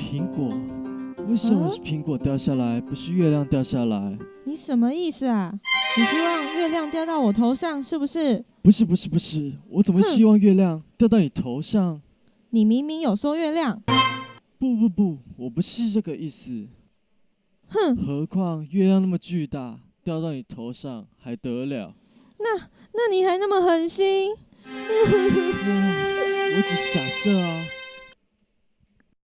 苹果，为什么是苹果掉下来，不是月亮掉下来？你什么意思啊？你希望月亮掉到我头上是不是？不是，我怎么希望月亮掉到你头上？你明明有说月亮。不，我不是这个意思。哼，何况月亮那么巨大，掉到你头上还得了？那你还那么狠心？我只是假设啊。